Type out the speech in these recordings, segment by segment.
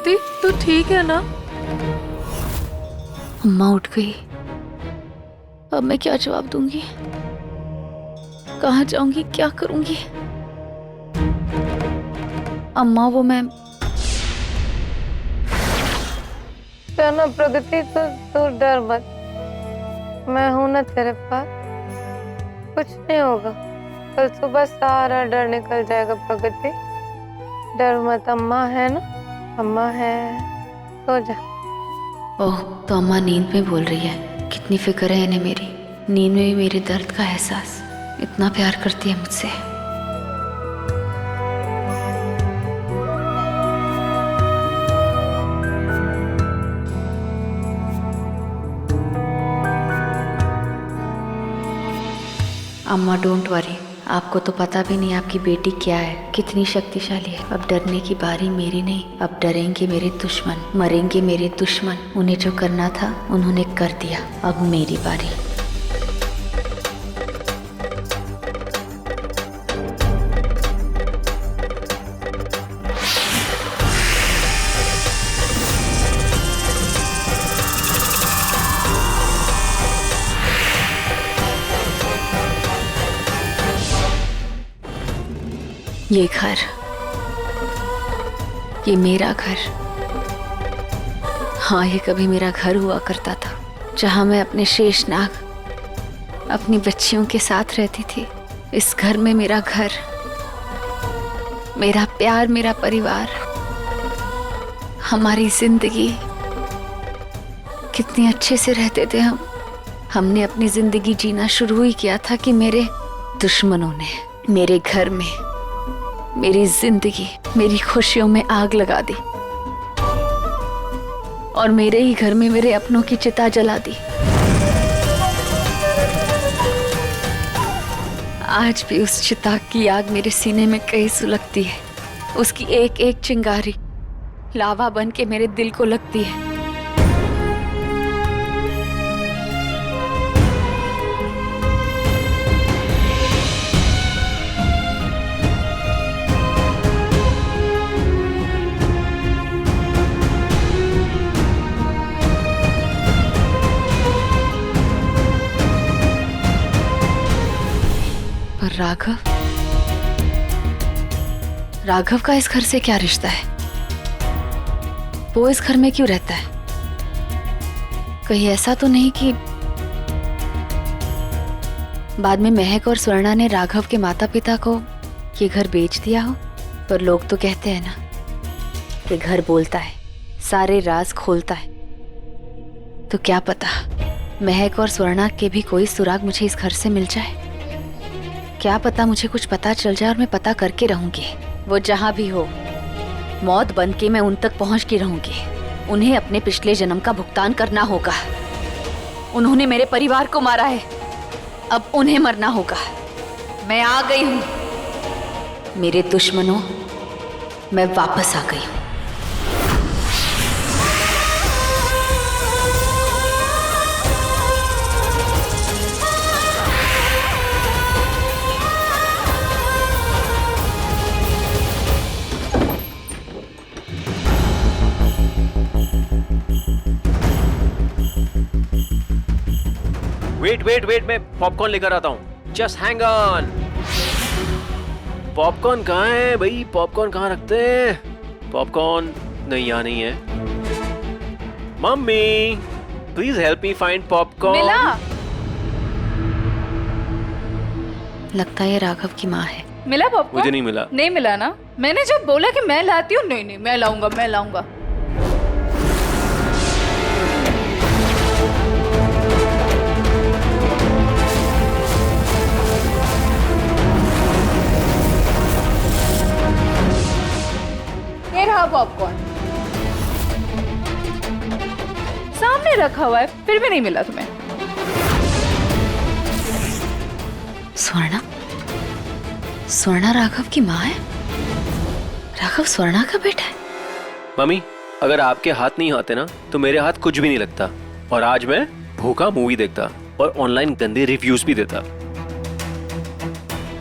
प्रगति, तू ठीक है ना? अम्मा उठ गई। अब मैं क्या जवाब दूंगी? कहाँ जाऊंगी? क्या करूंगी? अम्मा, वो मैं ना प्रगति, तू डर मत, मैं हूं ना तेरे पास, कुछ नहीं होगा। कल सुबह सारा डर निकल जाएगा प्रगति, डर मत। अम्मा है ना, अम्मा है, सो जा। ओह, तो अम्मा नींद में बोल रही है। कितनी फिक्र है इन्हें मेरी। नींद में भी मेरे दर्द का एहसास। इतना प्यार करती है मुझसे। अम्मा डोंट वरी, आपको तो पता भी नहीं आपकी बेटी क्या है, कितनी शक्तिशाली है। अब डरने की बारी मेरी नहीं, अब डरेंगे मेरे दुश्मन, मरेंगे मेरे दुश्मन। उन्हें जो करना था उन्होंने कर दिया, अब मेरी बारी। ये घर, ये मेरा घर। हाँ, ये कभी मेरा घर हुआ करता था, जहां मैं अपने शेषनाग, अपनी बच्चियों के साथ रहती थी। इस घर में मेरा घर, मेरा प्यार, मेरा परिवार, हमारी जिंदगी। कितने अच्छे से रहते थे हम। हमने अपनी जिंदगी जीना शुरू ही किया था कि मेरे दुश्मनों ने मेरे घर में, मेरी जिंदगी, मेरी खुशियों में आग लगा दी और मेरे ही घर में मेरे अपनों की चिता जला दी। आज भी उस चिता की आग मेरे सीने में कहीं सुलगती है। उसकी एक एक चिंगारी लावा बन के मेरे दिल को लगती है। पर राघव का इस घर से क्या रिश्ता है? वो इस घर में क्यों रहता है? कहीं ऐसा तो नहीं कि बाद में महक और स्वर्णा ने राघव के माता पिता को ये घर बेच दिया हो? पर लोग तो कहते हैं ना कि घर बोलता है, सारे राज खोलता है। तो क्या पता महक और स्वर्णा के भी कोई सुराग मुझे इस घर से मिल जाए। क्या पता मुझे कुछ पता चल जाए और मैं पता करके रहूंगी। वो जहां भी हो, मौत बन के मैं उन तक पहुंच के रहूंगी। उन्हें अपने पिछले जन्म का भुगतान करना होगा। उन्होंने मेरे परिवार को मारा है, अब उन्हें मरना होगा। मैं आ गई हूं मेरे दुश्मनों, मैं वापस आ गई हूं। वेट, मैं पॉपकॉर्न लेकर आता हूँ। Just hang on. पॉपकॉर्न कहाँ है भाई? पॉपकॉर्न कहाँ रखते हैं? पॉपकॉर्न नहीं, यहाँ नहीं है। Mummy, please help me find popcorn. मिला? लगता है ये राघव की माँ है। मिला पॉपकॉर्न? मुझे नहीं मिला। नहीं मिला ना? मैंने जब बोला कि मैं लाती हूँ, नहीं मैं लाऊंगा। ये रहा पॉपकॉर्न, सामने रखा हुआ है, फिर भी नहीं मिला तुम्हें? स्वर्णा राघव की माँ है? राघव स्वर्णा का बेटा है? मम्मी, अगर आपके हाथ नहीं आते ना तो मेरे हाथ कुछ भी नहीं लगता। और आज मैं भूखा मूवी देखता और ऑनलाइन गंदे रिव्यूज भी देता।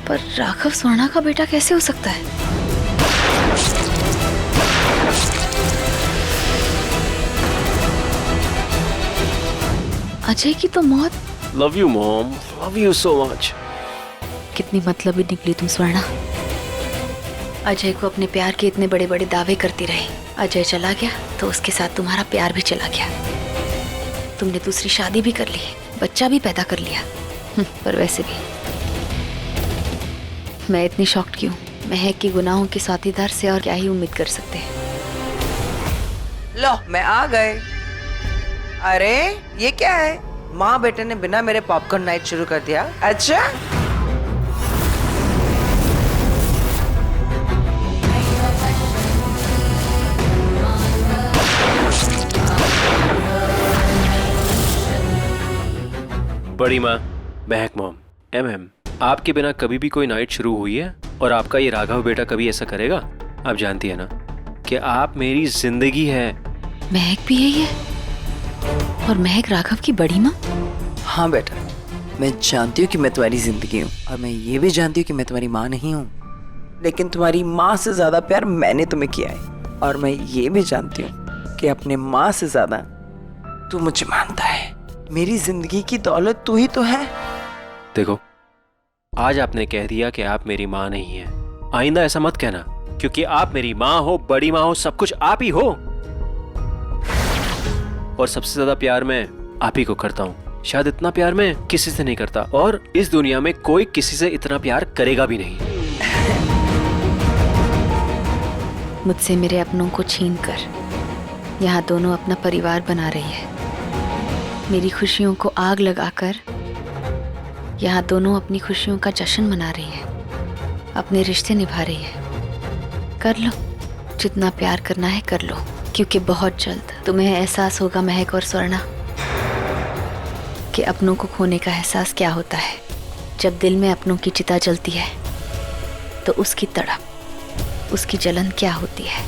पर राघव स्वर्णा का बेटा कैसे हो सकता है? अजय की तो मौत। Love you mom, love you so much. कितनी मतलबी निकली तुम स्वर्णा। अजय को अपने प्यार के इतने बड़े बड़े दावे करती रही। अजय चला गया तो उसके साथ तुम्हारा प्यार भी चला गया। तुमने दूसरी शादी भी कर ली, बच्चा भी पैदा कर लिया। पर वैसे भी मैं इतनी शॉक्ड क्यों? महक की गुनाहों के साथीदार से और क्या ही उम्मीद कर सकते हैं। लो मैं आ गए। अरे ये क्या है? माँ बेटे ने बिना मेरे पॉपकॉर्न नाइट शुरू कर दिया। अच्छा बड़ी माँ, महक मॉम, MM, आपके बिना कभी भी कोई नाइट शुरू हुई है? और आपका ये राघव बेटा कभी ऐसा करेगा? आप जानती है ना कि आप मेरी जिंदगी है। महक भी यही है? और महक राघव की बड़ी माँ? हाँ बेटा, मैं जानती हूँ कि मैं तुम्हारी जिंदगी हूँ और मैं ये भी जानती हूँ कि मैं तुम्हारी माँ नहीं हूँ, लेकिन तुम्हारी माँ से ज्यादा प्यार मैंने तुम्हें किया है। और मैं ये भी जानती हूँ कि अपने माँ से ज्यादा तू मुझे मानता है। मेरी जिंदगी की दौलत तू ही तो है। देखो, आज आपने कह दिया कि आप मेरी माँ नहीं है। आइंदा ऐसा मत कहना, क्योंकि आप मेरी माँ हो, बड़ी माँ हो, सब कुछ आप ही हो। और सबसे ज्यादा प्यार मैं आप ही को करता हूँ। शायद इतना प्यार मैं किसी से नहीं करता, और इस दुनिया में कोई किसी से इतना प्यार करेगा भी नहीं। मुझसे मेरे अपनों को छीनकर यहाँ दोनों अपना परिवार बना रही है। मेरी खुशियों को आग लगाकर यहाँ दोनों अपनी खुशियों का जश्न मना रही है, अपने रिश्ते निभा रही है। कर लो, जितना प्यार करना है कर लो, क्योंकि बहुत जल्द तुम्हें एहसास होगा महक और स्वर्णा कि अपनों को खोने का एहसास क्या होता है। जब दिल में अपनों की चिता जलती है तो उसकी तड़प, उसकी जलन क्या होती है।